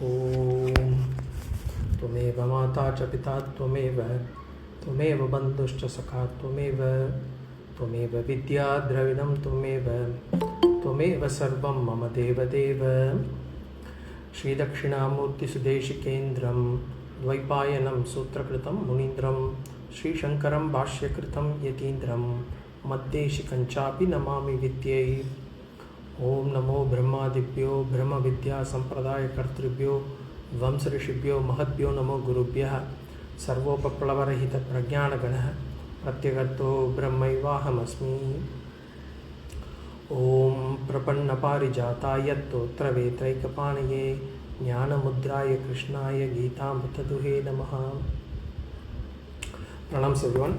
Om Tvameva Mata Cha Pita Tvameva Bandhuscha Sakha Tvameva Vidya Dravidam Tvameva Sarvam Mama Deva Deva Shri Dakshinamurti Sudeshikendram Dvaipayanam Sutrakritam Munindram Shri Shankaram Bhashyakritam Yatindram Madheshikanchapi Namami Vidyai Om Namo Brahmadibhyo Brahma Vidya Sampradaya Kartribhyo Vamsarishibhyo Mahadbhyo Namo Gurubhyaha Sarvopaplavarahita Pragyana Ganaha Pratyagato Brahmaivahamasmi Om Prapanna Parijataya Totra Vetraikapaniye Jnana Mudraya Krishnaya Gita Mutaduhe Namaha. Pranams everyone.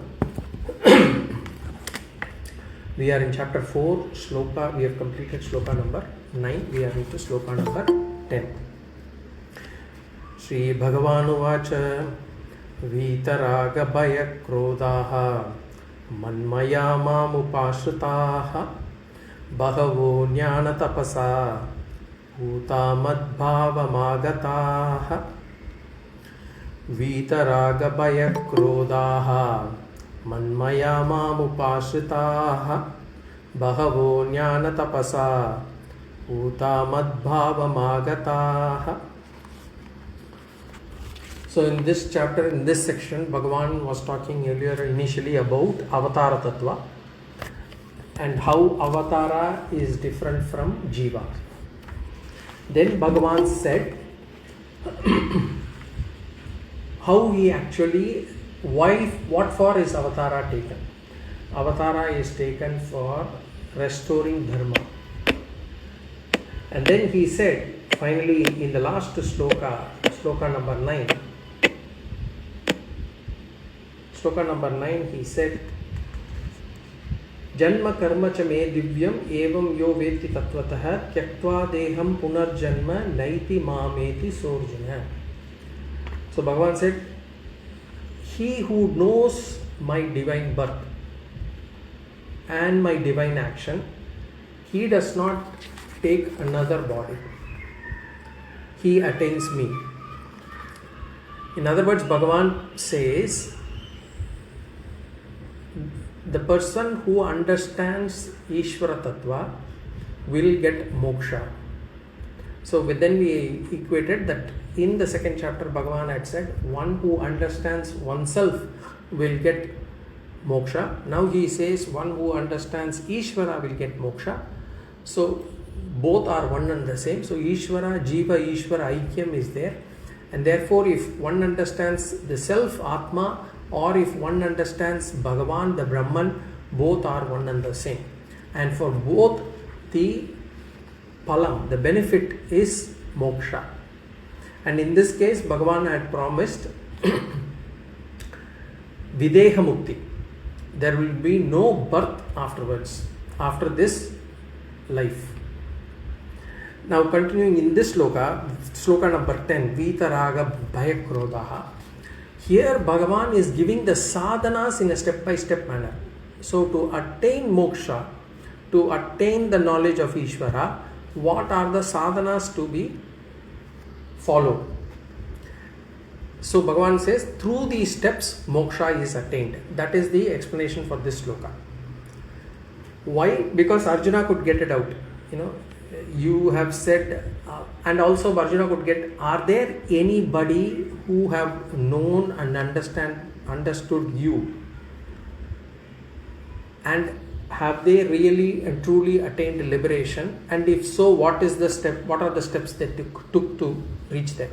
We are in chapter 4, Sloka. We have completed Sloka number 9. We are into Sloka number 10. Shri Bhagavanu Vacha vīta-rāga-bhaya-krodhāḥ man-mayāḥ upāśritāḥ bhagavo jñānatapasā pūtāḥ vīta-rāga-bhaya-krodhāḥ man-mayāḥ upāśritāḥ bhagavo jñānatapasā pūtāḥ. So in this chapter, in this section, Bhagavan was talking earlier initially about Avatara Tattva and how Avatara is different from Jiva. Then Bhagavan said how he actually, what for is Avatara taken? Avatara is taken for restoring Dharma. And then he said, finally in the last sloka, sloka number 9, Sloka number 9, he said, Janma karma cha me divyam evam yo veti tatvatah tyaktva deham punarjanma naiti mameti sorjana. So Bhagavan said, he who knows my divine birth and my divine action, he does not take another body. He attains me. In other words, Bhagavan says, the person who understands Ishvara Tattva will get moksha. So then we equated that in the second chapter Bhagavan had said one who understands oneself will get moksha. Now he says one who understands Ishvara will get moksha. So both are one and the same. So Ishvara, Jiva, Ishvara, Aikyam is there. And therefore if one understands the self, Atma, or if one understands Bhagavan, the Brahman, both are one and the same. And for both the palam, the benefit is moksha. And in this case, Bhagavan had promised videha mukti. There will be no birth afterwards, after this life. Now continuing in this sloka, sloka number 10, vīta-rāga-bhaya-krodhāḥ. Here Bhagavan is giving the sādhanās in a step-by-step manner. So to attain moksha, to attain the knowledge of Ishvara, what are the sādhanās to be followed? So Bhagavan says, through these steps, moksha is attained. That is the explanation for this sloka. Why? Because Arjuna could get it out. You have said, and also Arjuna could get, are there anybody who have known and understood you? And have they really and truly attained liberation? And if so, what are the steps that they took to reach there?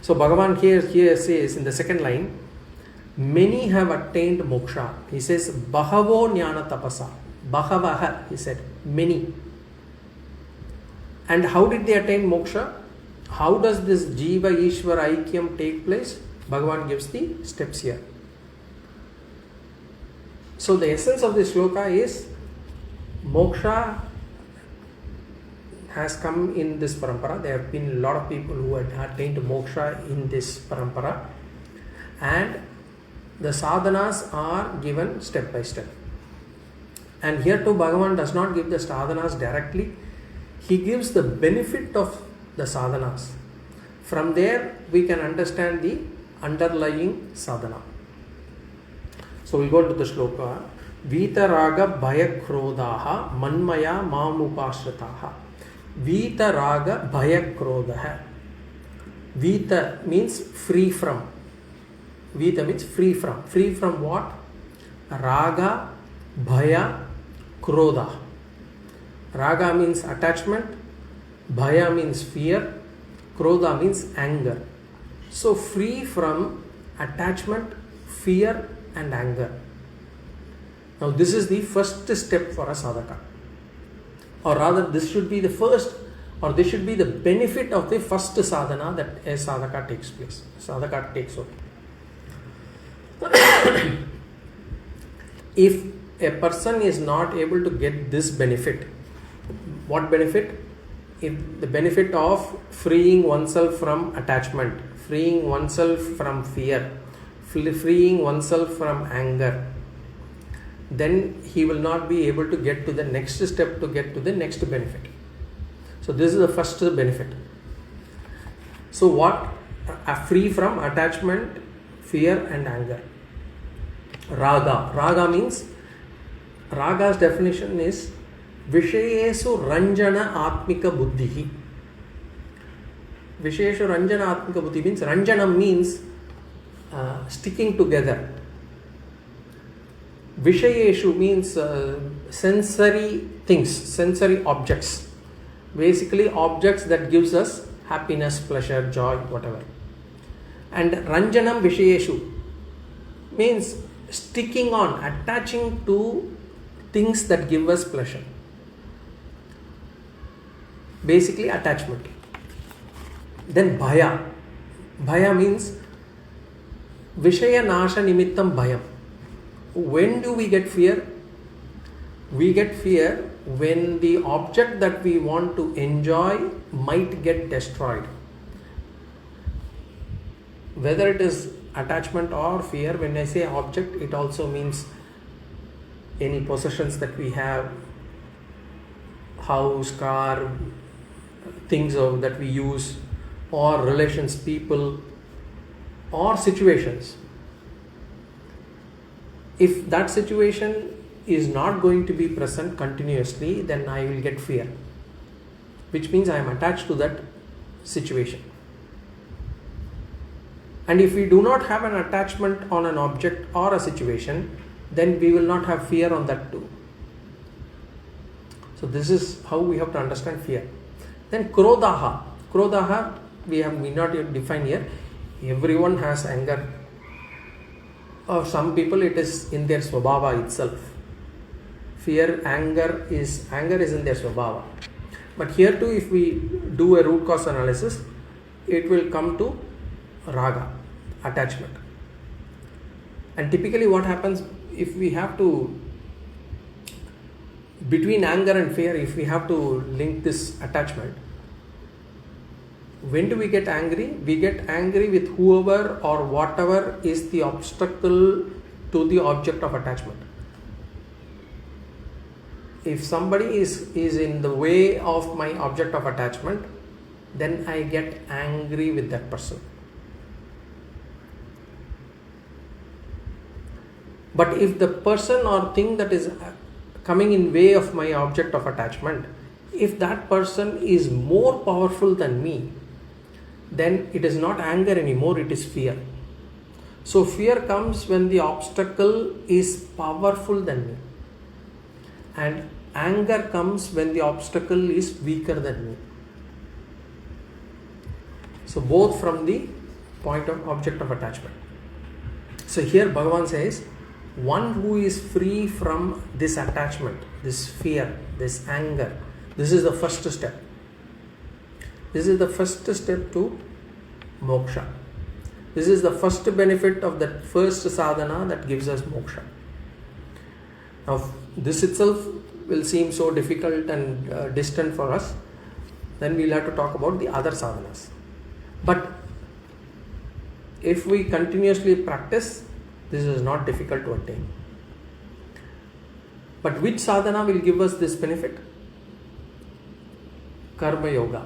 So Bhagavan here says in the second line, many have attained moksha. He says, Bahavo jñānatapasā. Bahavaha, he said, many. And how did they attain moksha? How does this Jiva Ishvara Aikyam take place? Bhagavan gives the steps here. So the essence of this sloka is moksha has come in this parampara. There have been a lot of people who had attained moksha in this parampara. And the sadhanas are given step by step. And here too Bhagavan does not give the sadhanas directly. He gives the benefit of the sadhanas. From there, we can understand the underlying sadhana. So we'll go to the sloka. Vīta-rāga-bhaya-krodhāḥ man-mayāḥ māṁ upāśritāḥ. Vīta-rāga-bhaya-krodhāḥ. Vīta means free from. Vīta means free from. Free from what? Raga, bhaya, krodha. Raga means attachment, bhaya means fear, krodha means anger. So free from attachment, fear and anger. Now this is the first step for a sadhaka. Or rather, this should be the first, or this should be the benefit of the first sadhana that a sadhaka takes place. Sadhaka takes over. If a person is not able to get this benefit, what benefit? If the benefit of freeing oneself from attachment, freeing oneself from fear, freeing oneself from anger, then he will not be able to get to the next step to get to the next benefit. So this is the first benefit. So what? Free from attachment, fear and anger. Raga. Raga means, Raga's definition is Vishayesu Ranjana Atmika Buddhihi. Vishayeshu Ranjana Atmika Buddhi means, Ranjana means sticking together. Vishayeshu means sensory things, sensory objects. Basically objects that gives us happiness, pleasure, joy, whatever. And Ranjanam Vishayeshu means sticking on, attaching to things that give us pleasure. Basically attachment. Then Bhaya. Bhaya means Vishaya Nasha Nimittam Bhayam. When do we get fear? We get fear when the object that we want to enjoy might get destroyed. Whether it is attachment or fear, when I say object, it also means any possessions that we have, house, car, things that we use, or relations, people, or situations. If that situation is not going to be present continuously, then I will get fear, which means I am attached to that situation. And if we do not have an attachment on an object or a situation, then we will not have fear on that too. So this is how we have to understand fear. Then krodhāḥ. Krodhāḥ we not yet defined here. Everyone has anger. Or some people it is in their svabhava itself. Fear, anger is in their svabhava. But here too, if we do a root cause analysis, it will come to raga, attachment. And typically what happens if we have to, between anger and fear, if we have to link this attachment, when do we get angry? We get angry with whoever or whatever is the obstacle to the object of attachment. If somebody is in the way of my object of attachment, then I get angry with that person. But if the person or thing that is coming in way of my object of attachment, if that person is more powerful than me, then it is not anger anymore, it is fear. So fear comes when the obstacle is powerful than me. And anger comes when the obstacle is weaker than me. So both from the point of object of attachment. So here Bhagavan says, one who is free from this attachment, this fear, this anger, this is the first step. This is the first step to moksha. This is the first benefit of that first sadhana that gives us moksha. Now, this itself will seem so difficult and distant for us. Then we'll have to talk about the other sadhanas. But if we continuously practice, this is not difficult to attain. But which sadhana will give us this benefit? Karma yoga.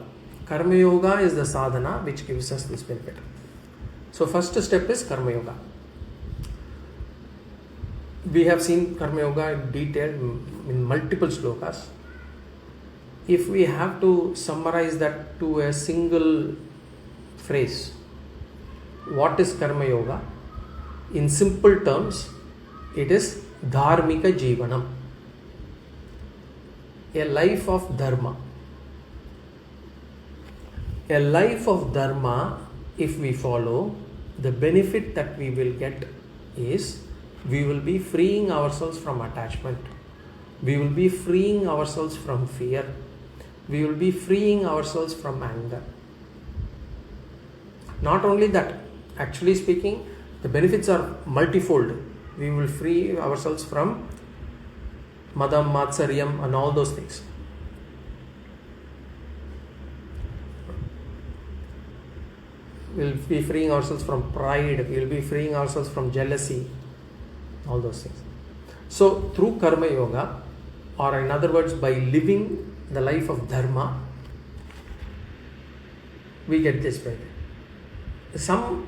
Karma Yoga is the sadhana which gives us this benefit. So first step is Karma Yoga. We have seen Karma Yoga in detail in multiple slokas. If we have to summarize that to a single phrase, what is Karma Yoga? In simple terms, it is dharmika jivanam, a life of dharma. A life of dharma, if we follow, the benefit that we will get is we will be freeing ourselves from attachment. We will be freeing ourselves from fear. We will be freeing ourselves from anger. Not only that, actually speaking, the benefits are multifold. We will free ourselves from madam, matsaryam and all those things. We'll be freeing ourselves from pride. We'll be freeing ourselves from jealousy. All those things. So through Karma Yoga, or in other words, by living the life of Dharma, we get this benefit. Some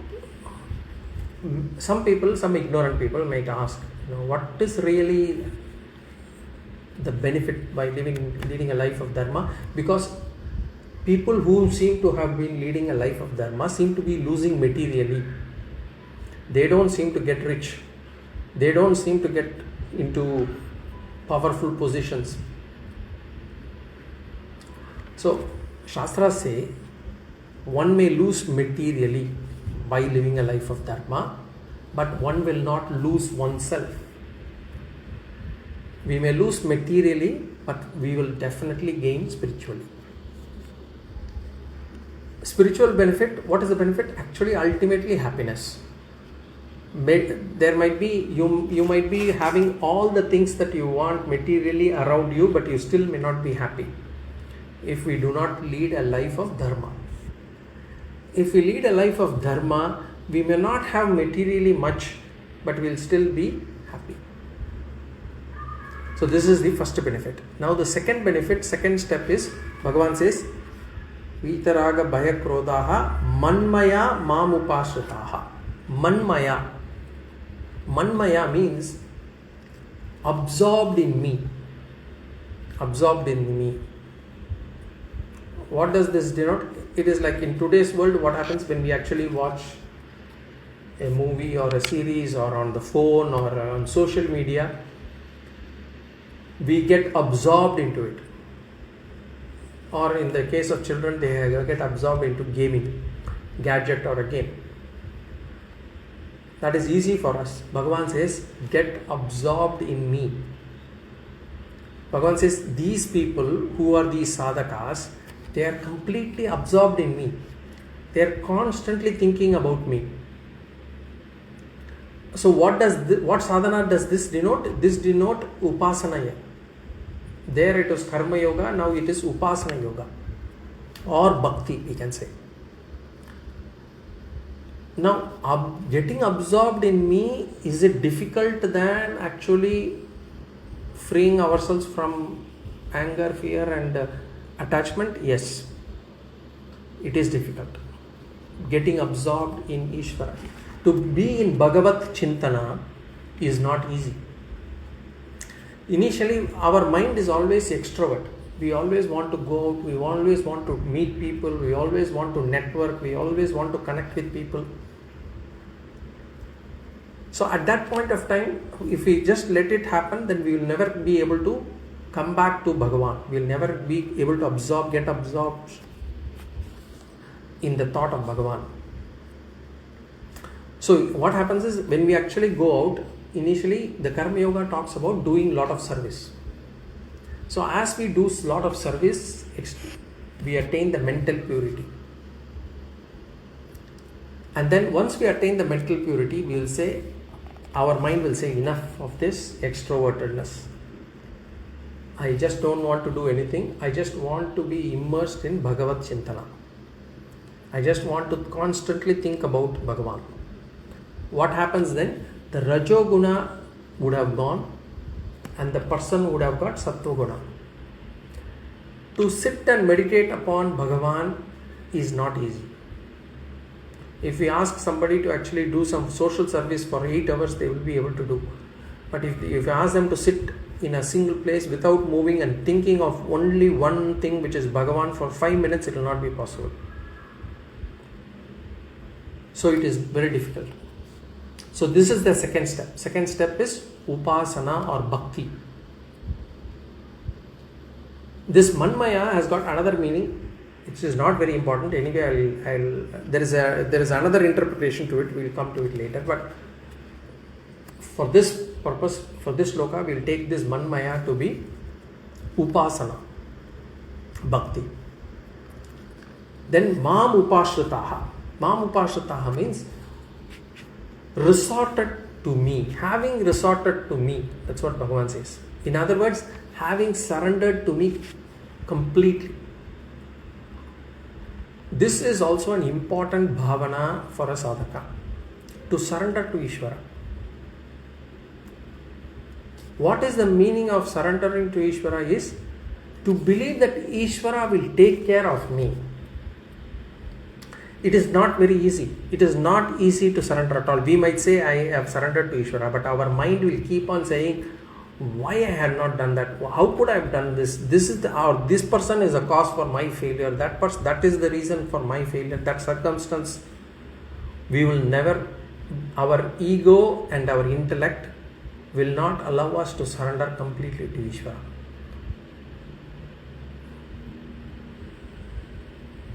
people, some ignorant people might ask, what is really the benefit by leading a life of Dharma? Because people who seem to have been leading a life of Dharma seem to be losing materially. They don't seem to get rich. They don't seem to get into powerful positions. So, Shastras say one may lose materially by living a life of Dharma, but one will not lose oneself. We may lose materially, but we will definitely gain spiritually. Spiritual benefit, what is the benefit? Actually, ultimately happiness. There might be, you might be having all the things that you want materially around you, but you still may not be happy if we do not lead a life of Dharma. If we lead a life of Dharma, we may not have materially much, but we will still be happy. So this is the first benefit. Now the second benefit, second step is, Bhagavan says, vīta-rāga-bhaya-krodhāḥ man-mayāḥ mam upāśritāḥ. Man-mayāḥ. Man-mayāḥ means absorbed in me. Absorbed in me. What does this denote? It is like in today's world, what happens when we actually watch a movie or a series or on the phone or on social media, we get absorbed into it. Or in the case of children, they get absorbed into gaming, gadget or a game. That is easy for us. Bhagavan says, get absorbed in me. Bhagavan says, these people who are these sadhakas, they are completely absorbed in me. They are constantly thinking about me. So what sadhana does this denote? This denote upāśritāḥ. There it was karma yoga, now it is upāśritāḥ yoga or bhakti, we can say. Now, getting absorbed in me, is it difficult than actually freeing ourselves from anger, fear and attachment? Yes, it is difficult. Getting absorbed in Ishvara. To be in Bhagavat Chintana is not easy. Initially, our mind is always extrovert. We always want to go out, we always want to meet people, we always want to network, we always want to connect with people. So at that point of time, if we just let it happen, then we will never be able to come back to Bhagavan. We will never be able to get absorbed in the thought of Bhagavan. So what happens is, when we actually go out, initially the Karma Yoga talks about doing lot of service. So as we do lot of service, we attain the mental purity. And then once we attain the mental purity, we will say, our mind will say, enough of this extrovertedness. I just don't want to do anything. I just want to be immersed in Bhagavad Chintana. I just want to constantly think about Bhagavan. What happens then? The Rajoguna would have gone and the person would have got Sattva Guna. To sit and meditate upon Bhagavan is not easy. If we ask somebody to actually do some social service for 8 hours, they will be able to do. But if you ask them to sit in a single place without moving and thinking of only one thing, which is Bhagavan, for 5 minutes, it will not be possible. So it is very difficult. So this is the second step. Second step is upāsana or bhakti. This man-mayāḥ has got another meaning, which is not very important. Anyway, there is another interpretation to it. We will come to it later. But for this purpose, for this sloka, we will take this man-mayāḥ to be upāsana, bhakti. Then upāśritāḥ. Upāśritāḥ means resorted to me, having resorted to me. That's what Bhagavan says. In other words, having surrendered to me completely. This is also an important bhāvana for a sadhaka, to surrender to Ishvara. What is the meaning of surrendering to Ishvara is to believe that Ishvara will take care of me. It is not very easy. It is not easy to surrender at all. We might say, I have surrendered to Ishvara, but our mind will keep on saying, why I had not done that? How could I have done this? This person is a cause for my failure. That is the reason for my failure. That circumstance, we will never, our ego and our intellect will not allow us to surrender completely to Ishvara.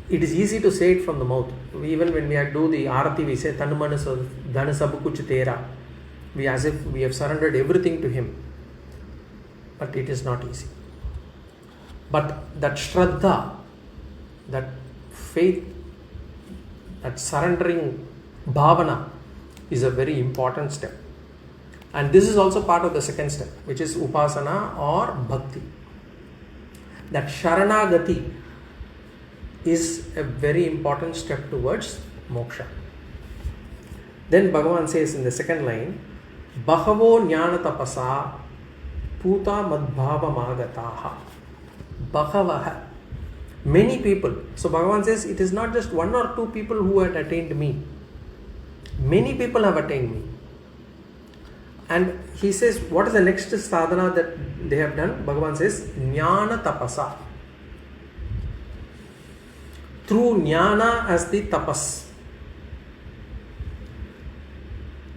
It is easy to say it from the mouth. Even when we do the arati, we say, Tan man dhan sab kuch tera. As if we have surrendered everything to him. But it is not easy. But that shraddha, that faith, that surrendering bhāvana is a very important step. And this is also part of the second step, which is upāsana or bhakti. That sharanagati is a very important step towards moksha. Then Bhagavan says in the second line, Bahavo jñānatapasā pūtāḥ madbhāvamāgataḥ. Bhagavaha. Many people. So Bhagavan says it is not just one or two people who had attained me. Many people have attained me. And he says, what is the next sādhanā that they have done? Bhagavan says, jñānatapasā. Through jnana as the tapas.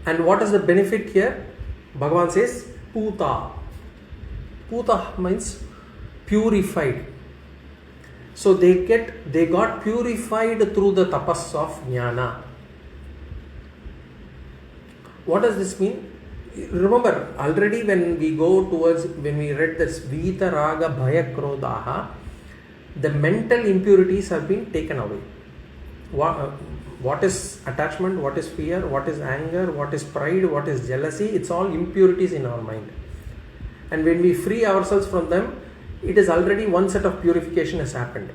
And what is the benefit here? Bhagavan says, pūtāḥ. Pūtāḥ means purified. So they got purified through the tapas of jnana. What does this mean? Remember, already when we read this vīta-rāga-bhaya-krodhāḥ, the mental impurities have been taken away. What is attachment, what is fear, what is anger, what is pride, what is jealousy? It's all impurities in our mind. And when we free ourselves from them, it is already one set of purification has happened.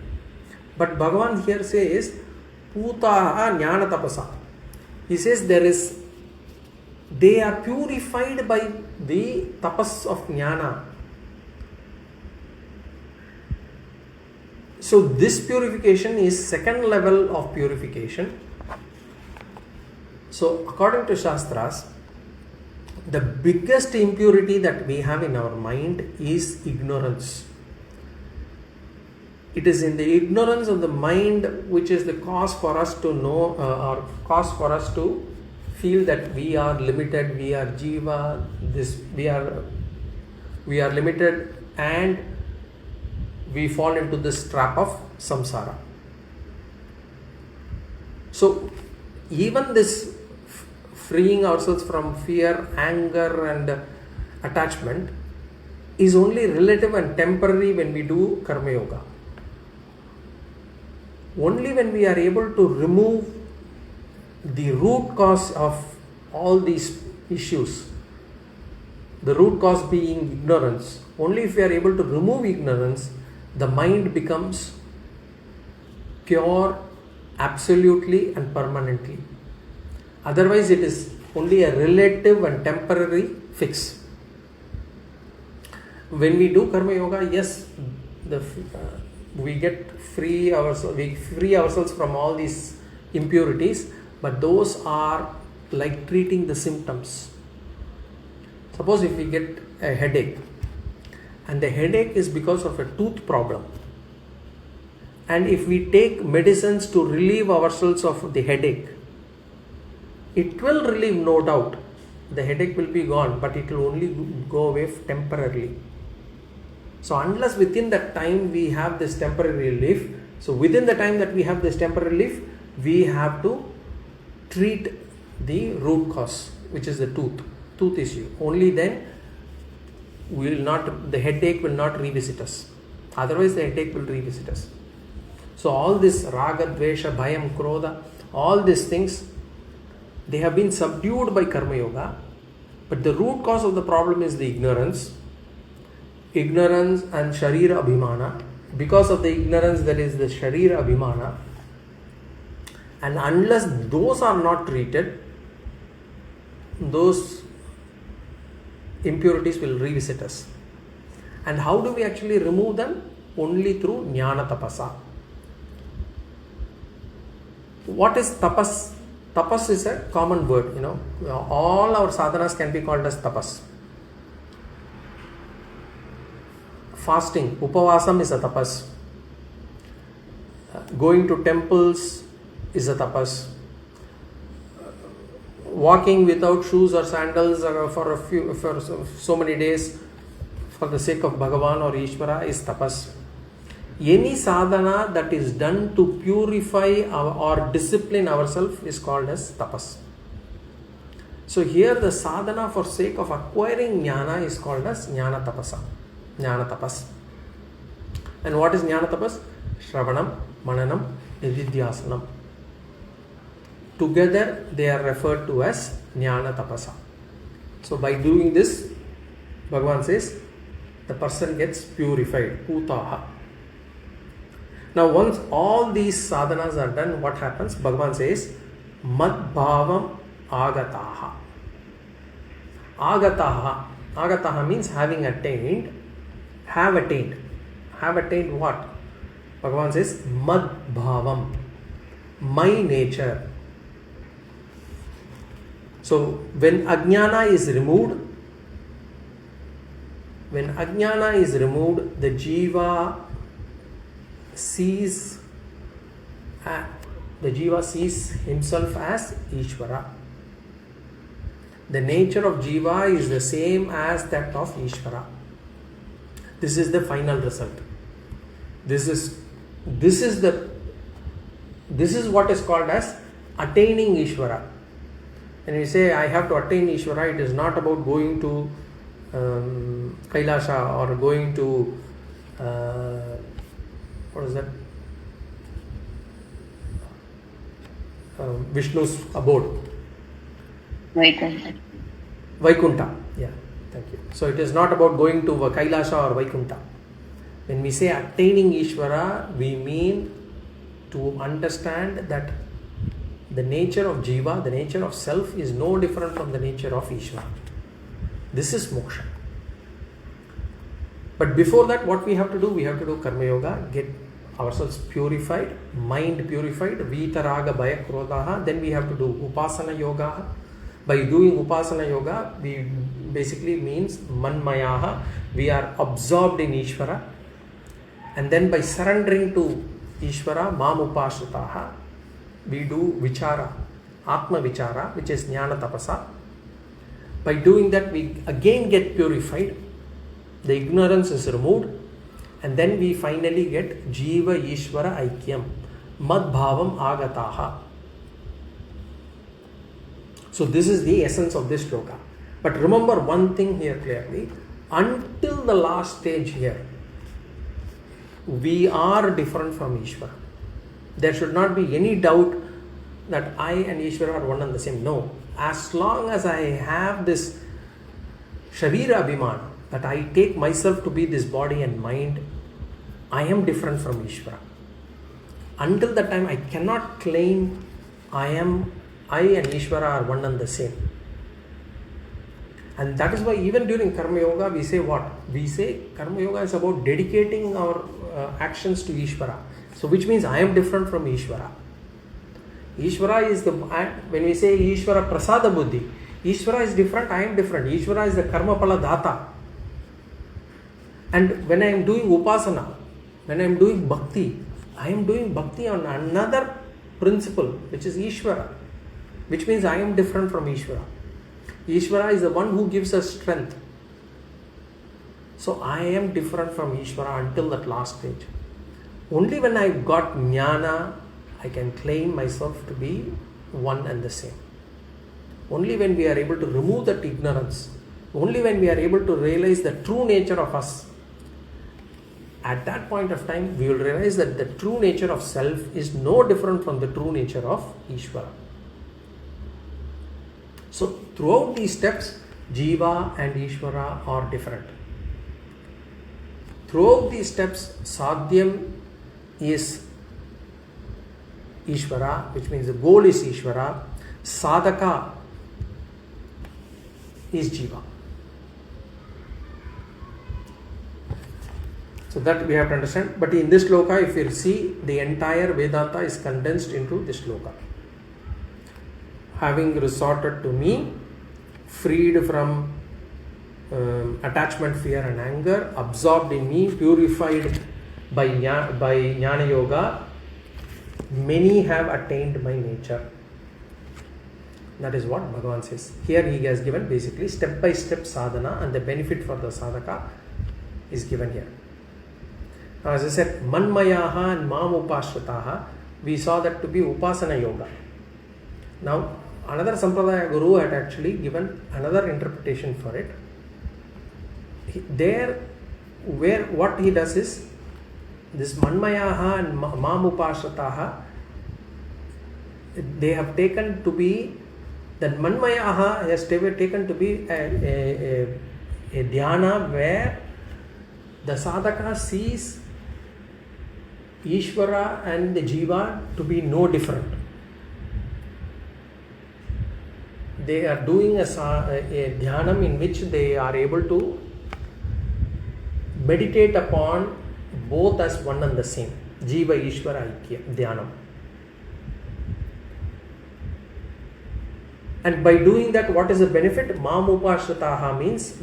But Bhagavan here says, pūtāḥ jñānatapasā. He says they are purified by the tapas of jnana. So this purification is second level of purification. So according to Shastras, the biggest impurity that we have in our mind is ignorance. It is in the ignorance of the mind which is the cause for us to know or cause for us to feel that we are limited, we are jiva, we are limited, and we fall into this trap of samsara. So even this freeing ourselves from fear, anger and attachment is only relative and temporary when we do karma yoga. Only when we are able to remove the root cause of all these issues, the root cause being ignorance, only if we are able to remove ignorance, the mind becomes pure, absolutely and permanently. Otherwise, it is only a relative and temporary fix. When we do karma yoga, yes, we free ourselves from all these impurities, but those are like treating the symptoms. Suppose if we get a headache, and the headache is because of a tooth problem, and if we take medicines to relieve ourselves of the headache, it will relieve, no doubt. The headache will be gone, but it will only go away temporarily. So unless within that time we have this temporary relief, so within the time that we have this temporary relief, we have to treat the root cause, which is the tooth issue. Only then the headache will not revisit us. Otherwise the headache will revisit us. So all this raga, dvesha, bhayam, krodha, all these things, they have been subdued by karma yoga, but the root cause of the problem is the ignorance and sharira abhimana. Because of the ignorance, there is the sharira abhimana, and unless those are not treated, those impurities will revisit us. And how do we actually remove them? Only through jñānatapasā. What is tapas? Tapas is a common word, all our sadhanas can be called as tapas. Fasting, upavasam is a tapas. Going to temples is a tapas. Walking without shoes or sandals for so many days for the sake of Bhagavan or Ishvara is tapas. Any sadhana that is done to purify or discipline ourselves is called as tapas. So here the sadhana for sake of acquiring jnana is called as jñānatapasā, jñānatapas. And what is jñānatapas? Shravanam, mananam, nididhyasanam. Together they are referred to as jñānatapasā. So by doing this, Bhagavan says, the person gets purified, pūtāḥ. Now once all these sadhanas are done, what happens? Bhagavan says, mad-bhāvam agataḥ. Agataḥ means having attained, have attained. Have attained what? Bhagavan says, mad-bhāvam, my nature. So when ajnana is removed, the jiva sees himself as Ishvara. The nature of jiva is the same as that of Ishvara. This is the final result. This is what is called as attaining Ishvara. And we say, I have to attain Ishvara, it is not about going to Kailasha or going to what is that? Vishnu's abode. Vaikunta. Yeah, thank you. So it is not about going to Kailasha or Vaikunta. When we say attaining Ishvara, we mean to understand that the nature of jiva, the nature of self is no different from the nature of Ishvara. This is moksha. But before that, what we have to do? We have to do karma yoga, get ourselves purified, mind purified, vīta-rāga-bhaya-krodhāḥ. Then we have to do upāsana yoga. By doing upāsana yoga, we basically means man-mayāḥ. We are absorbed in Ishvara. And then by surrendering to Ishvara, upāśritāḥ, we do vichara, atma vichara, which is jñānatapasā. By doing that, we again get purified. The ignorance is removed, and then we finally get jiva ishvara aikyam, mad-bhāvam agataḥ. So this is the essence of this sloka. But remember one thing here clearly, until the last stage here, we are different from Ishvara. There should not be any doubt that I and Ishvara are one and the same. No. As long as I have this sharira abhiman, that I take myself to be this body and mind, I am different from Ishvara. Until that time, I cannot claim I and Ishvara are one and the same. And that is why even during karma yoga, we say what? We say karma yoga is about dedicating our actions to Ishvara. So which means I am different from Ishvara. Ishvara is when we say Ishvara prasada buddhi, Ishvara is different, I am different. Ishvara is the karma pala dhata. And when I am doing upasana, when I am doing bhakti, I am doing bhakti on another principle, which is Ishvara. Which means I am different from Ishvara. Ishvara is the one who gives us strength. So I am different from Ishvara until that last stage. Only when I got jnana, I can claim myself to be one and the same. Only when we are able to remove that ignorance, only when we are able to realize the true nature of us, at that point of time, we will realize that the true nature of self is no different from the true nature of Ishvara. So, throughout these steps, Jiva and Ishvara are different. Throughout these steps, Sadhyam is Ishvara, which means the goal is Ishvara. Sadhaka is Jiva. So that we have to understand. But in this sloka, if you see, the entire Vedanta is condensed into this sloka. Having resorted to me, freed from attachment, fear and anger, absorbed in me, purified by Jnana Yoga, many have attained my nature. That is what Bhagavan says. Here he has given basically step by step sadhana, and the benefit for the sadhaka is given here. Now, as I said, man-mayāḥ and upāśritāḥ, we saw that to be upasana yoga. Now, another Sampradaya Guru had actually given another interpretation for it. What he does is, this man-mayāḥ and upāśritāḥ, they have taken to be, that man-mayāḥ has taken to be a dhyana where the sadhaka sees Ishvara and the Jiva to be no different. They are doing a dhyanam in which they are able to meditate upon both as one and the same. Jiva Ishvara Aikya Dhyanam. And by doing that, what is the benefit? upāśritāḥ means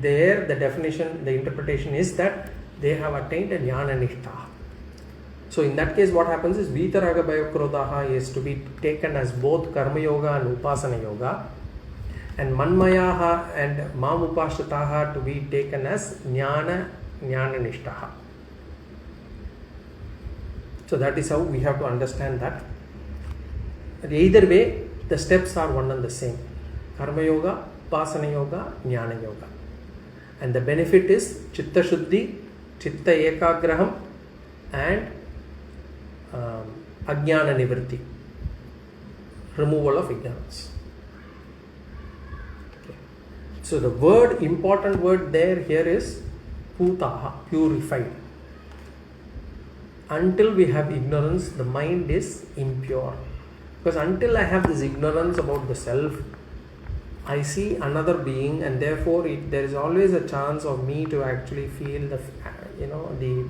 there the definition, the interpretation is that they have attained a jnānanishtāḥ. So in that case, what happens is vīta-rāga-bhaya-krodhāḥ is to be taken as both karma yoga and upasana yoga, and man-mayāḥ and upāśritāḥ to be taken as jnānanishtāḥ. So that is how we have to understand that. Either way, the steps are one and the same. Karma yoga, upasana yoga, jnana yoga. And the benefit is chitta shuddhi, chitta ekagraham, and ajnana nivritti, removal of ignorance. Okay. So the important word there here is pūtāḥ, purified. Until we have ignorance, the mind is impure. Because until I have this ignorance about the self, I see another being, and therefore there is always a chance of me to actually feel the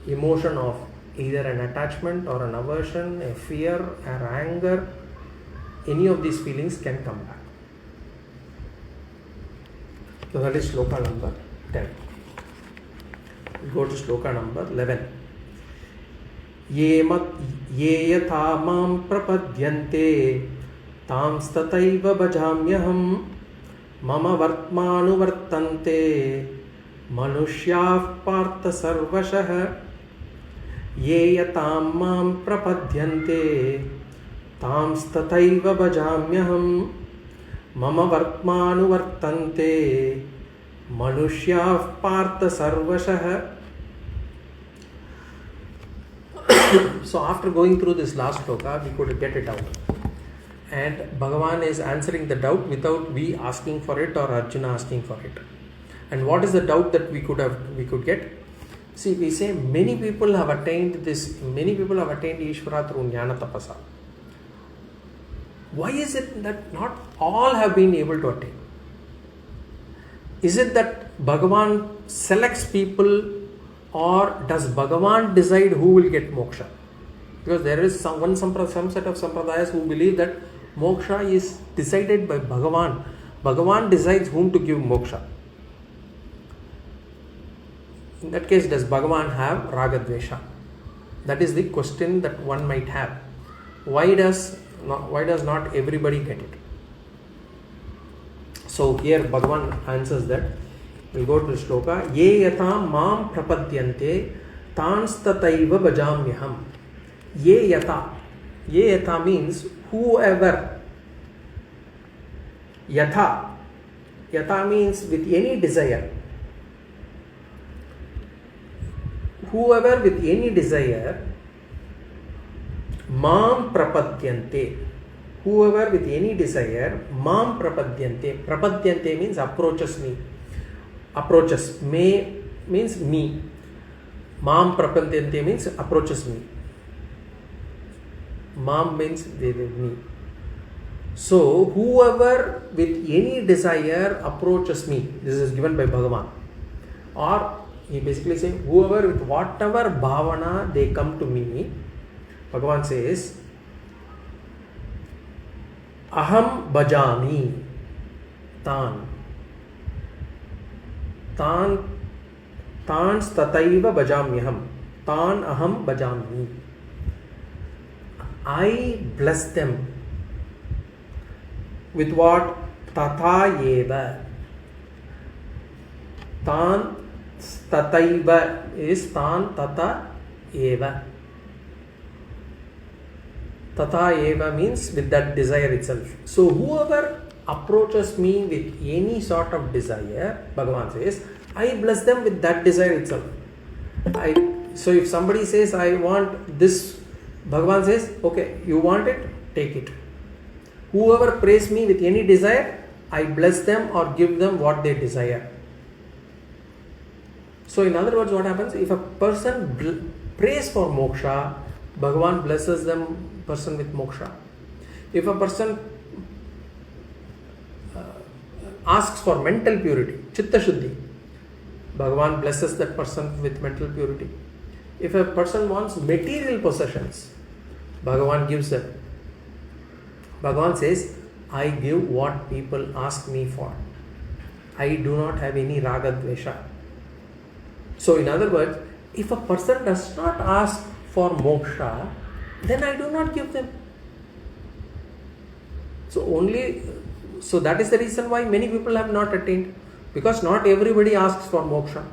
emotion of either an attachment or an aversion, a fear or anger. Any of these feelings can come back. So that is sloka number 10. We go to sloka number 11. ये यथा मां प्रपद्यन्ते तांस्तथैव भजाम्यहं मम वर्त्मानुवर्तन्ते मनुष्याः पार्थ सर्वशः ये यथा मां प्रपद्यन्ते तांस्तथैव भजाम्यहं मम वर्त्मानुवर्तन्ते मनुष्याः पार्थ सर्वशः. So after going through this last sloka, we could get it out. And Bhagavan is answering the doubt without we asking for it or Arjuna asking for it. And what is the doubt that we could get? See, we say many people have attained Ishvara through jñānatapasā. Why is it that not all have been able to attain? Is it that Bhagavan selects people or does Bhagavan decide who will get moksha? Because there is some set of sampradayas who believe that moksha is decided by Bhagavan. Bhagavan decides whom to give moksha. In that case, does Bhagavan have raga-dvesha? That is the question that one might have. Why does not everybody get it? So here Bhagavan answers that. We'll go to the Sloka. Ye yata mam prapadyante tanstataiva bhajamyaham. Ye yata. Ye yata means whoever. Yatha. Yatha means with any desire. Whoever with any desire, mam prapadyante. Whoever with any desire, mam prapadyante. Prapadyante means approaches me. Approaches. Me means me. Mam prapadyante means approaches me. Mam means me. So, whoever with any desire approaches me, this is given by Bhagavan. Or he basically saying, whoever with whatever bhāvana they come to me, Bhagavan says, aham bhajami tan. Tan stataiva bhajamyaham. Tan aham bhajami. I bless them. With what? Tatha eva. Tan tataiva is tan tata eva. Tata eva means with that desire itself. So whoever approaches me with any sort of desire, Bhagavan says, I bless them with that desire itself. So if somebody says, I want this, Bhagavan says, okay, you want it, take it. Whoever prays me with any desire, I bless them or give them what they desire. So in other words, what happens? If a person prays for moksha, Bhagavan blesses them person with moksha. If a person asks for mental purity, chitta shuddhi, Bhagavan blesses that person with mental purity. If a person wants material possessions, Bhagavan gives them. Bhagavan says, I give what people ask me for. I do not have any raga-dvesha. So in other words, if a person does not ask for moksha, then I do not give them. So that is the reason why many people have not attained. Because not everybody asks for moksha.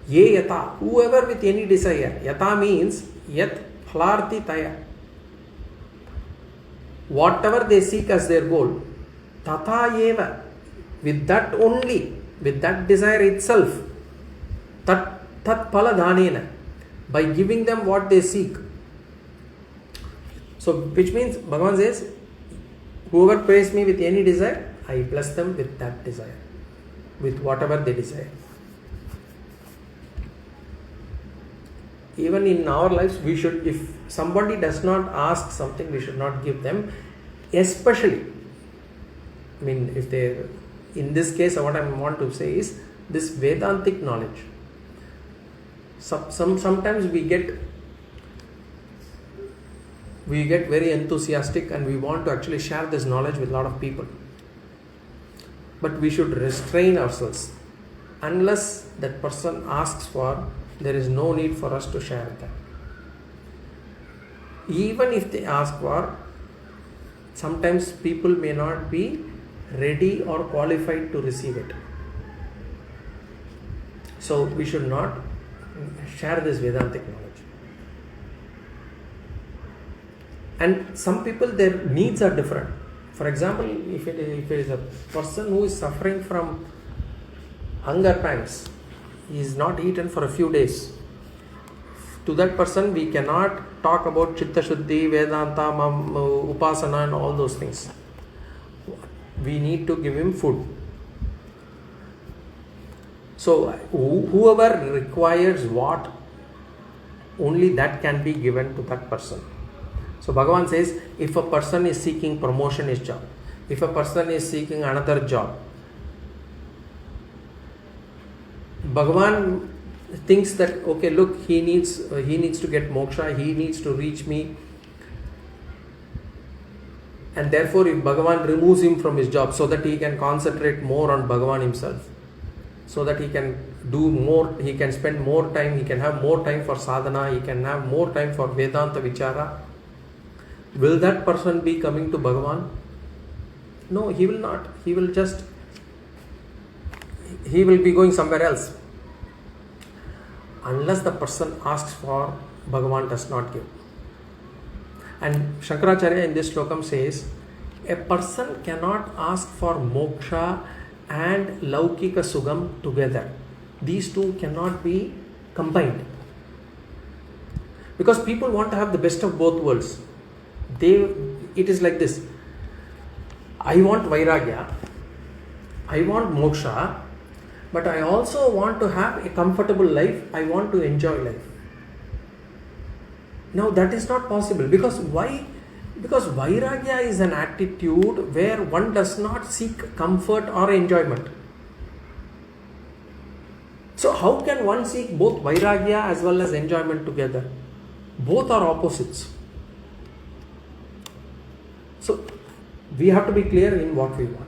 Ye yata, whoever with any desire. Yata means yat phalarti taya. Whatever they seek as their goal. Tatha eva. With that only, with that desire itself. Tat phala dhanena. By giving them what they seek. So which means Bhagavan says, whoever prays me with any desire, I bless them with that desire. With whatever they desire. Even in our lives, we should, if somebody does not ask something, we should not give them. Especially, if they, in this case, what I want to say is, this Vedantic knowledge. Sometimes we get very enthusiastic and we want to actually share this knowledge with a lot of people. But we should restrain ourselves. Unless that person asks for, there is no need for us to share that. Even if they ask for, sometimes people may not be ready or qualified to receive it. So we should not share this Vedantic knowledge. And some people, their needs are different. For example, if it is a person who is suffering from hunger pangs, he is not eaten for a few days. To that person, we cannot talk about Chitta Shuddhi, Vedanta, Upāśritāḥ and all those things. We need to give him food. So, whoever requires what, only that can be given to that person. So, Bhagavan says, if a person is seeking promotion in his job, if a person is seeking another job, Bhagavan thinks that, okay, look, he needs to get moksha, he needs to reach me, and therefore if Bhagavan removes him from his job so that he can concentrate more on Bhagavan himself, so that he can do more, he can spend more time, he can have more time for sadhana, he can have more time for Vedanta vichara, will that person be coming to Bhagavan? No, he will not. He will be going somewhere else. Unless the person asks for, Bhagavan does not give. And Shankaracharya in this slokam says, a person cannot ask for moksha and laukika sugam together. These two cannot be combined. Because people want to have the best of both worlds. It is like this. I want vairagya, I want moksha, but I also want to have a comfortable life, I want to enjoy life. Now that is not possible. Because why? Because vairagya is an attitude where one does not seek comfort or enjoyment. So how can one seek both vairagya as well as enjoyment together? Both are opposites. So we have to be clear in what we want.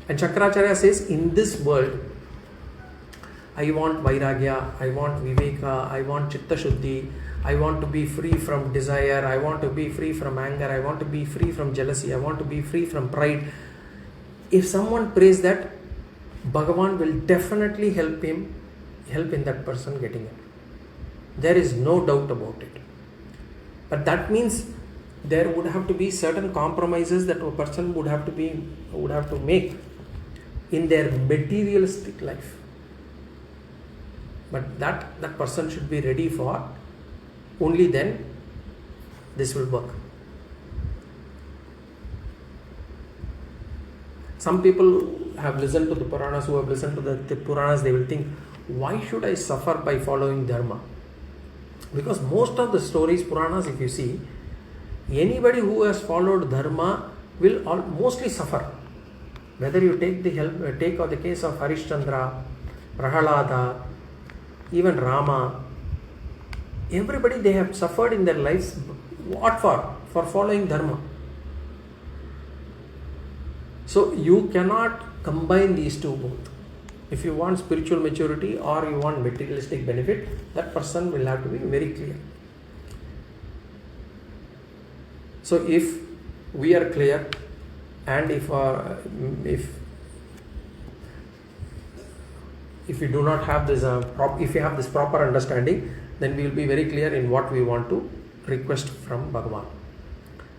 And Shankaracharya says, in this world, I want vairagya, I want viveka, I want chitta shuddhi, I want to be free from desire, I want to be free from anger, I want to be free from jealousy, I want to be free from pride. If someone prays that, Bhagavan will definitely help in that person getting it. There is no doubt about it. But that means there would have to be certain compromises that a person would have to make in their materialistic life. But that person should be ready for. Only then this will work. Some people have listened to the Puranas, who have listened to the Puranas, they will think, why should I suffer by following Dharma? Because most of the stories, Puranas, if you see, anybody who has followed Dharma will mostly suffer. Whether you take the case of Harishchandra, Prahalada, even Rama, everybody, they have suffered in their lives. What for? For following Dharma. So you cannot combine these two both. If you want spiritual maturity or you want materialistic benefit, that person will have to be very clear. So if we are clear, and if we do not have this, if we have this proper understanding, then we will be very clear in what we want to request from Bhagavan.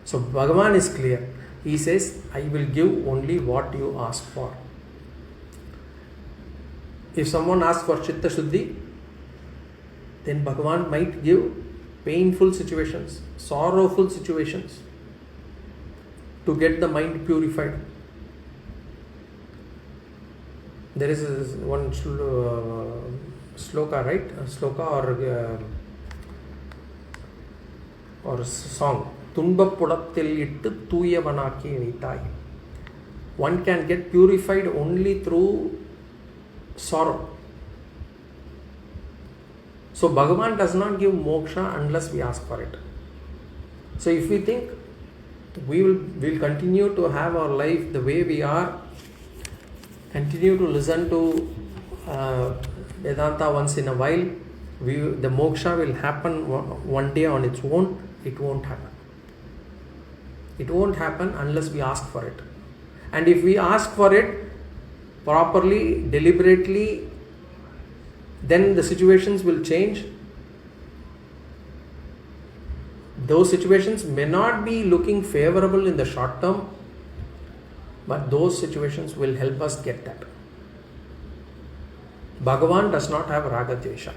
So Bhagavan is clear. He says, I will give only what you ask for. If someone asks for chitta shuddhi, then Bhagavan might give painful situations, sorrowful situations to get the mind purified. There is one sloka, right? A sloka or song. Tunba pudattil ittu thooyavanaki vītai. One can get purified only through sorrow. So Bhagavan does not give moksha unless we ask for it. So if we think we'll continue to have our life the way we are, continue to listen to Vedanta once in a while, the moksha will happen one day on its own. It won't happen. It won't happen unless we ask for it. And if we ask for it properly, deliberately, then the situations will change. Those situations may not be looking favorable in the short term, but those situations will help us get that. Bhagavan does not have raga dvesha.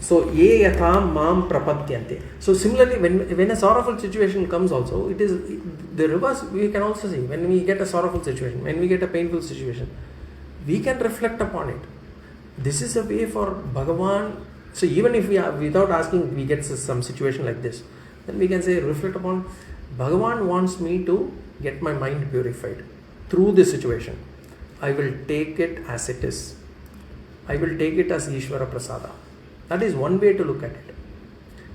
So, ye yatham mam prapadyante. So, similarly, when a sorrowful situation comes also, it is the reverse. We can also see, when we get a sorrowful situation, when we get a painful situation, we can reflect upon it. This is a way for Bhagavan. So, even if we are, without asking, we get some situation like this, then we can say, reflect upon, Bhagavan wants me to get my mind purified through this situation. I will take it as it is. I will take it as Ishvara Prasada. That is one way to look at it.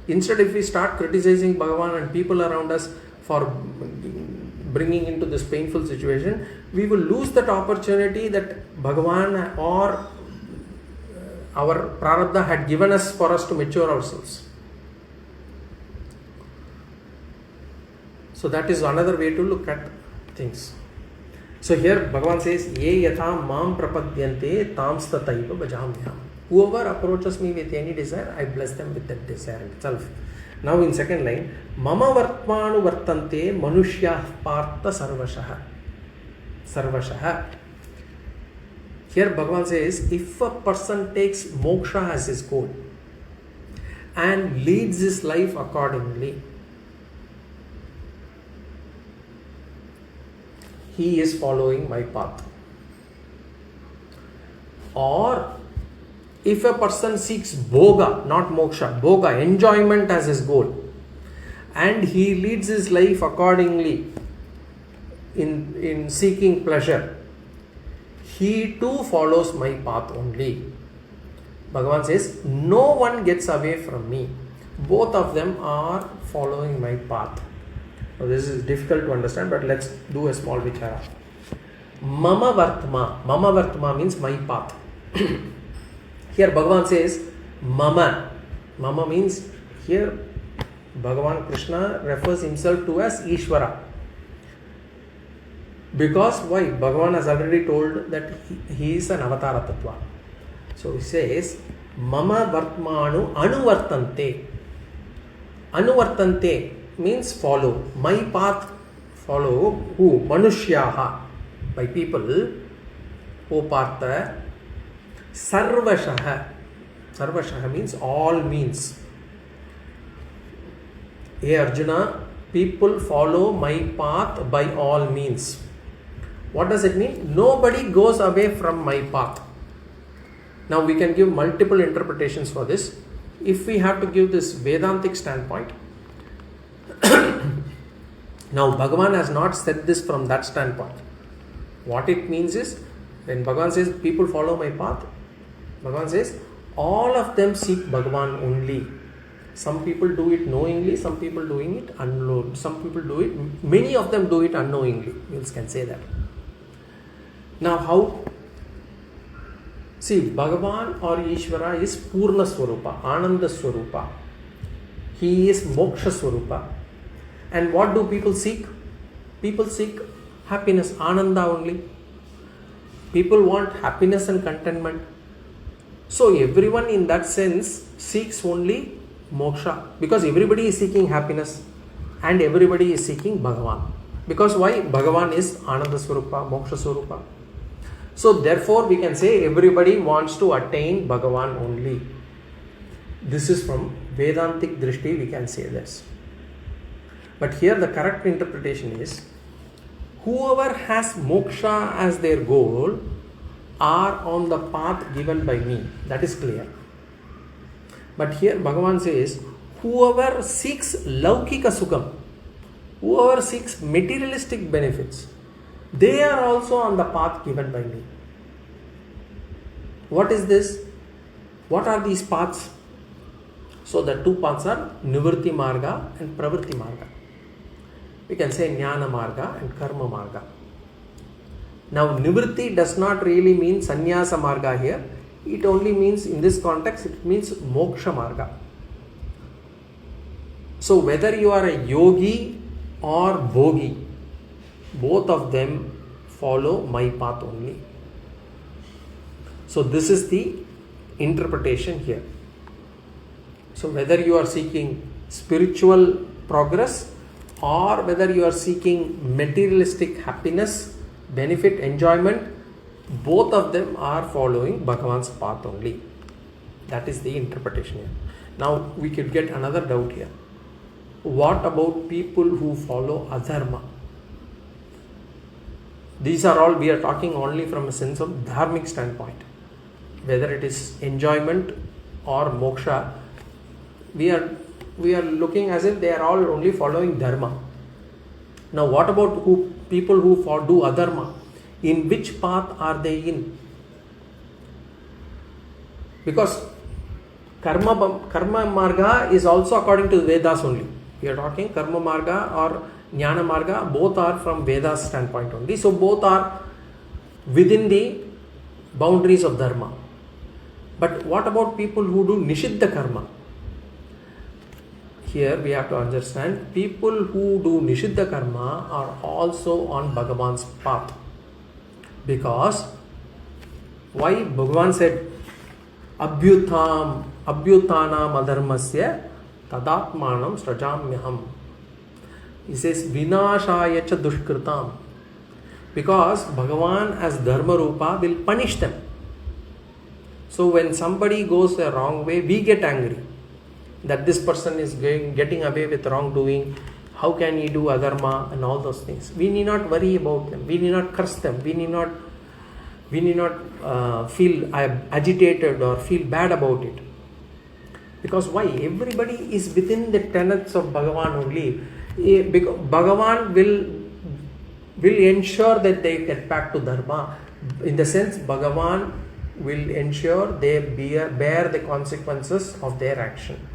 Instead, if we start criticizing Bhagavan and people around us for bringing into this painful situation, we will lose that opportunity that Bhagavan or our prarabdha had given us for us to mature ourselves. So that is another way to look at things. So here Bhagavan says, Ye yatha mam prapadyante tamstataiva bhajamyam. Whoever approaches me with any desire, I bless them with that desire itself. Now in second line, Mama vartmanu vartante manushya partha sarvashaha. Sarvashaha. Here Bhagavan says, if a person takes moksha as his goal and leads his life accordingly, he is following my path. Or if a person seeks bhoga, not moksha, bhoga, enjoyment as his goal, and he leads his life accordingly in seeking pleasure, he too follows my path only. Bhagavan says, no one gets away from me. Both of them are following my path. Now, this is difficult to understand, but let's do a small vichara. Mama vartma. Mama vartma means my path. Here Bhagavan says, Mama. Mama means, here Bhagavan Krishna refers himself to as Ishvara. Because why? Bhagavan has already told that he is an avatara tattva. So he says, Mama vartmanu anuvartante. Anuvartante means follow. My path follow. Who? Manushyaha. By people. O Partha. Sarvashaha. Sarvashaha means all means. Hey Arjuna, people follow my path by all means. What does it mean? Nobody goes away from my path. Now we can give multiple interpretations for this. If we have to give this Vedantic standpoint, now Bhagavan has not said this from that standpoint. What it means is, when Bhagavan says people follow my path, Bhagavan says all of them seek Bhagavan only. Some people do it knowingly, some people doing it unknown, some people do it, many of them do it unknowingly. You can say that. Now how? See, Bhagavan or Ishvara is Purna Swarupa, Ananda Swarupa. He is Moksha Swarupa. And what do people seek? People seek happiness, Ananda only. People want happiness and contentment. So everyone in that sense seeks only moksha, because everybody is seeking happiness and everybody is seeking Bhagavan. Because why? Bhagavan is Ananda Swarupa, Moksha Swarupa. So therefore we can say everybody wants to attain Bhagavan only. This is from Vedantic Drishti, we can say this. But here the correct interpretation is, whoever has moksha as their goal are on the path given by me. That is clear. But here Bhagavan says, whoever seeks laukika sukham, whoever seeks materialistic benefits, they are also on the path given by me. What is this? What are these paths? So the two paths are Nivritti Marga and Pravritti Marga. We can say Jnana Marga and Karma Marga. Now Nivritti does not really mean Sannyasa Marga here. It only means, in this context, it means Moksha Marga. So whether you are a yogi or bhogi, both of them follow my path only. So this is the interpretation here. So whether you are seeking spiritual progress or whether you are seeking materialistic happiness, benefit, enjoyment, both of them are following Bhagavan's path only. That is the interpretation here. Now we could get another doubt here. What about people who follow adharma? These are all, we are talking only from a sense of dharmic standpoint. Whether it is enjoyment or moksha, we are looking as if they are all only following dharma. Now what about people who do adharma? In which path are they in? Because karma marga is also according to the Vedas only. We are talking karma marga or jnana marga, both are from Vedas standpoint only. So both are within the boundaries of dharma. But what about people who do nishiddha karma? Here we have to understand, people who do nishiddha karma are also on Bhagavan's path. Because why Bhagavan said abhyutanam adharmasya tadatmanam srajamyaham. He says vinashaya cha dushkritam. Because Bhagavan as dharma rupa will punish them. So when somebody goes the wrong way, we get angry that this person is getting away with wrongdoing. How can he do adharma and all those things? We need not worry about them. We need not curse them. We need not feel agitated or feel bad about it. Because why? Everybody is within the tenets of Bhagavan only. Bhagavan will ensure that they get back to dharma. In the sense, Bhagavan will ensure they bear the consequences of their action.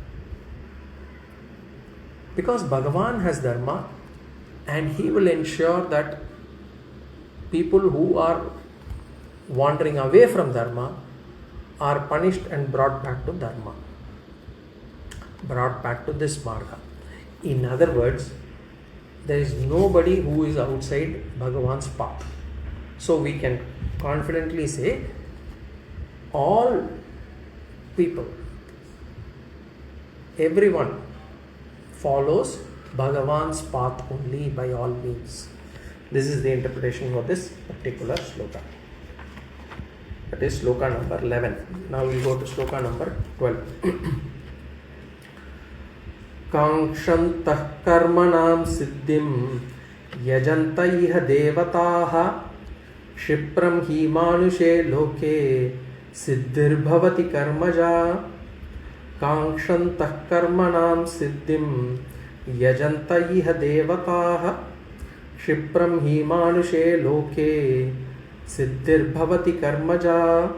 Because Bhagavan has dharma, and he will ensure that people who are wandering away from dharma are punished and brought back to dharma, brought back to this marga. In other words, there is nobody who is outside Bhagavan's path. So we can confidently say all people, everyone follows Bhagavan's path only by all means. This is the interpretation for this particular sloka. That is sloka number 11. Now we go to sloka number 12. Kāṅkṣantah karmanām siddhim yajanta iha devataha kṣipram hi manushe loke siddhir bhavati karmaja. Kāṅkṣantah karmanām siddhim yajanta iha devataha kṣipram hi manushe loke siddhir bhavati karmaja.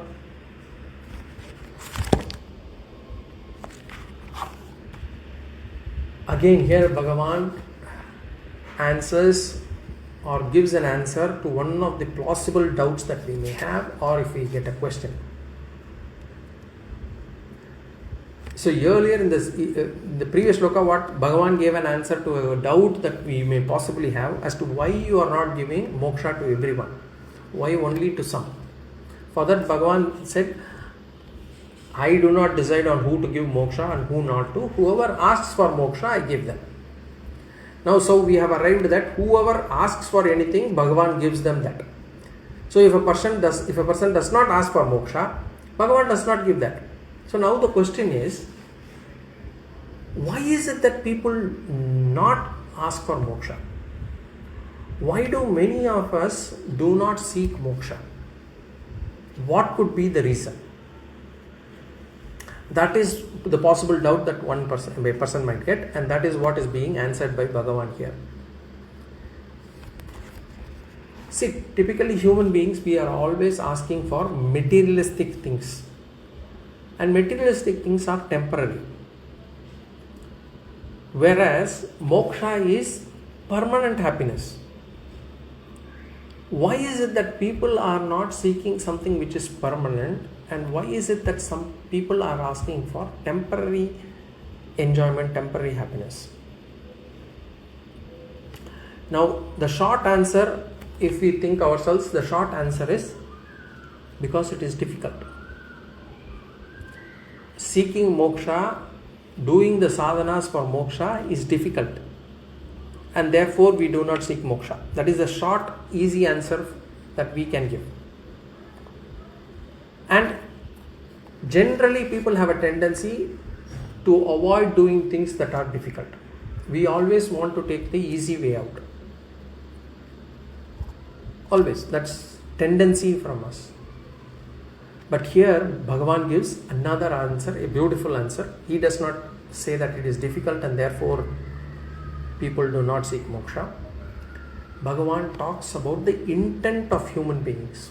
Again here Bhagavan answers or gives an answer to one of the plausible doubts that we may have, or if we get a question. So earlier in the previous sloka, what Bhagavan gave an answer to a doubt that we may possibly have as to why you are not giving moksha to everyone, why only to some. For that Bhagavan said, I do not decide on who to give moksha and who not to. Whoever asks for moksha, I give them. Now, so we have arrived that whoever asks for anything, Bhagavan gives them that. So if a person does not ask for moksha, Bhagavan does not give that. So now the question is, why is it that people not ask for moksha? Why do many of us do not seek moksha? What could be the reason? That is the possible doubt that a person might get, and that is what is being answered by Bhagavan here. See, typically human beings, we are always asking for materialistic things. And materialistic things are temporary. Whereas moksha is permanent happiness. Why is it that people are not seeking something which is permanent, and why is it that some people are asking for temporary enjoyment, temporary happiness? Now the short answer, if we think ourselves, the short answer is because it is difficult. Seeking moksha, doing the sadhanas for moksha is difficult, and therefore we do not seek moksha. That is the short, easy answer that we can give. And generally people have a tendency to avoid doing things that are difficult. We always want to take the easy way out. Always. That's tendency from us. But here Bhagavan gives another answer, a beautiful answer. He does not say that it is difficult and therefore people do not seek moksha. Bhagavan talks about the intent of human beings.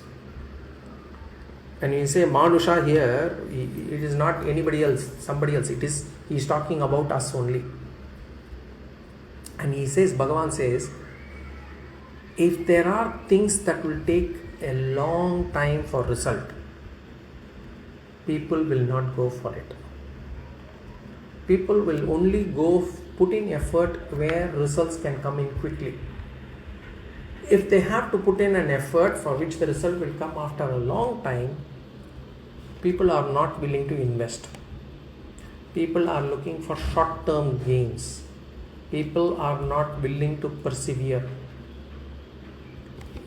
And you say Manusha here, it is not anybody else, somebody else. He is talking about us only. And he says, Bhagavan says, if there are things that will take a long time for result, people will not go for it. People will only go put in effort where results can come in quickly. If they have to put in an effort for which the result will come after a long time, people are not willing to invest. People are looking for short-term gains. People are not willing to persevere.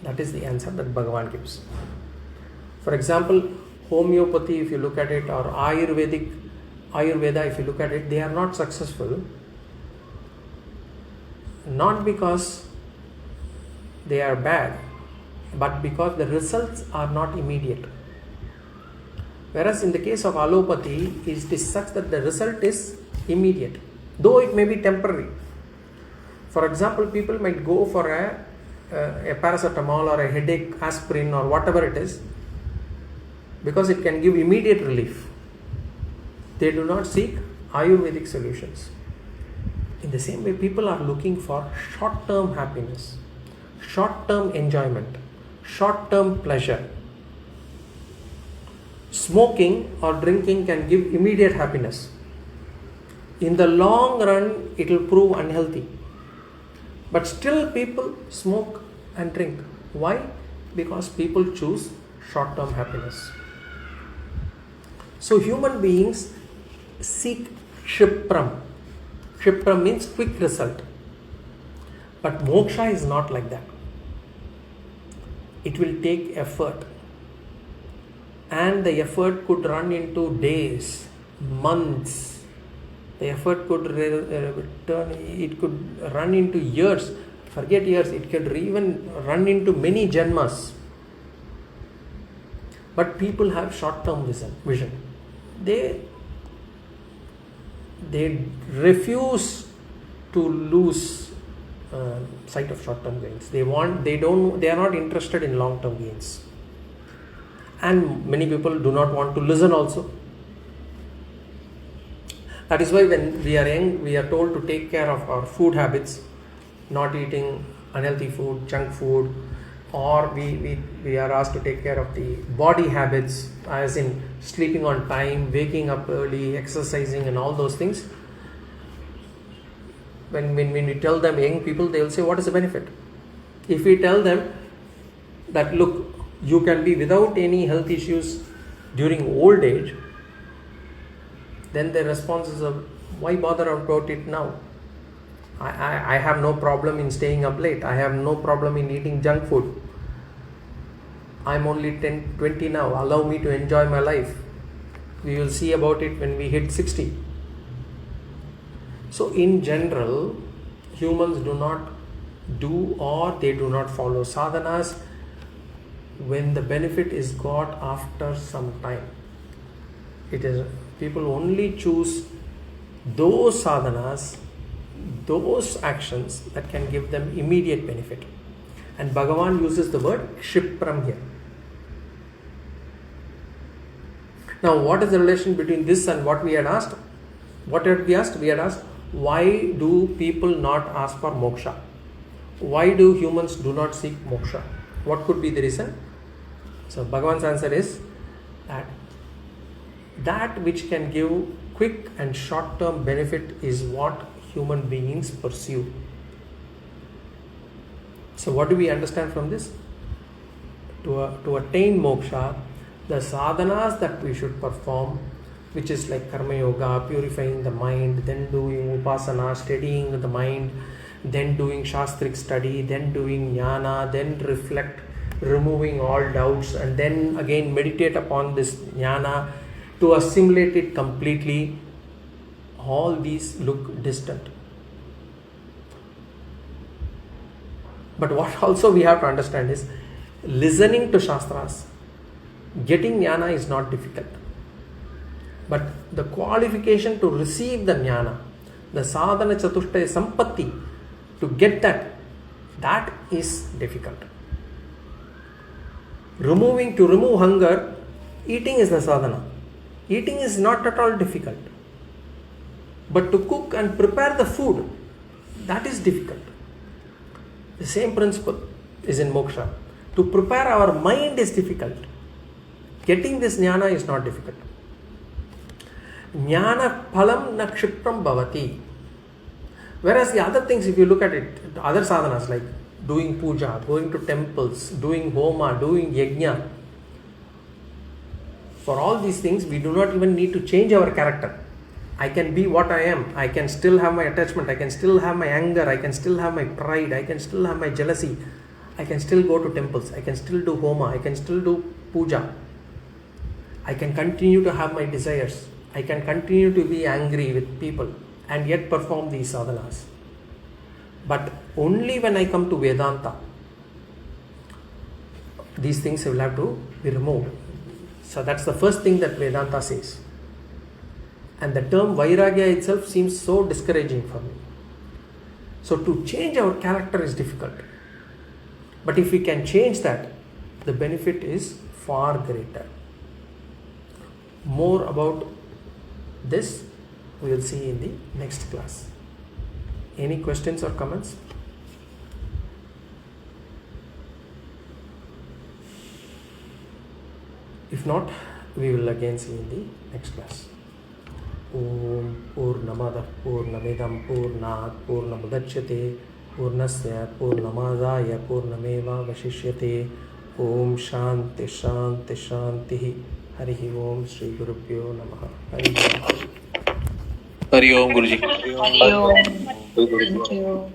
That is the answer that Bhagavan gives. For example, homeopathy, if you look at it, or Ayurveda, if you look at it, they are not successful. Not because they are bad, but because the results are not immediate. Whereas in the case of allopathy, it is such that the result is immediate, though it may be temporary. For example, people might go for a paracetamol or a headache aspirin or whatever it is, because it can give immediate relief. They do not seek Ayurvedic solutions. In the same way, people are looking for short-term happiness, short-term enjoyment, short-term pleasure. Smoking or drinking can give immediate happiness. In the long run, it will prove unhealthy. But still people smoke and drink. Why? Because people choose short-term happiness. So human beings seek Kshipram. Kshipram means quick result. But moksha is not like that. It will take effort. And the effort could run into days, months. The effort could it could run into years. Forget years, it could even run into many janmas. But people have short-term vision. They refuse to lose sight of short-term gains. They are not interested in long-term gains. And many people do not want to listen also. That is why when we are young, we are told to take care of our food habits, not eating unhealthy food, junk food, or we are asked to take care of the body habits, as in sleeping on time, waking up early, exercising and all those things. When we tell them, young people, they will say, what is the benefit? If we tell them that, look, you can be without any health issues during old age, then the response is, why bother about it now? I have no problem in staying up late. I have no problem in eating junk food. I'm only 20 now. Allow me to enjoy my life. We will see about it when we hit 60. So in general, humans do not do or they do not follow sadhanas when the benefit is got after some time. It is people only choose those sadhanas, those actions that can give them immediate benefit. And Bhagavan uses the word Kshipram here. Now, what is the relation between this and what we had asked? What had we asked? We had asked, why do people not ask for moksha? Why do humans do not seek moksha? What could be the reason? So, Bhagavan's answer is that which can give quick and short-term benefit is what human beings pursue. So what do we understand from this? To attain moksha, the sadhanas that we should perform, which is like karma yoga, purifying the mind, then doing upāśritāḥ, steadying the mind, then doing shastric study, then doing jnana, then reflect, removing all doubts, and then again meditate upon this jnana to assimilate it completely. All these look distant. But what also we have to understand is, listening to shastras, getting jnana is not difficult. But the qualification to receive the jnana, the sādhanā chatushtaya sampatti, to get that is difficult. To remove hunger Eating is the sadhana. Eating is not at all difficult. But to cook and prepare the food, that is difficult. The same principle is in moksha. To prepare our mind is difficult. Getting this jnana is not difficult. Jnana phalam na kshipram bhavati. Whereas the other things, if you look at it, other sadhanas like doing puja, going to temples, doing homa, doing yajna, for all these things, we do not even need to change our character. I can be what I am. I can still have my attachment. I can still have my anger. I can still have my pride. I can still have my jealousy. I can still go to temples. I can still do homa. I can still do puja. I can continue to have my desires. I can continue to be angry with people and yet perform these sadhanas. But only when I come to Vedanta, these things will have to be removed. So that's the first thing that Vedanta says. And the term vairagya itself seems so discouraging for me. So to change our character is difficult. But if we can change that, the benefit is far greater. More about this we will see in the next class. Any questions or comments? If not, we will again see in the next class. Om Purnamada Purnamidam Purnat Purnamudachyate Purnasya Purnamadaya Purnameva Vashishyate. Om Shanti Shanti Shanti. Hari Om Shri Gurubhyo Namaha. Hari Om Guruji. Hari Om. Thank you.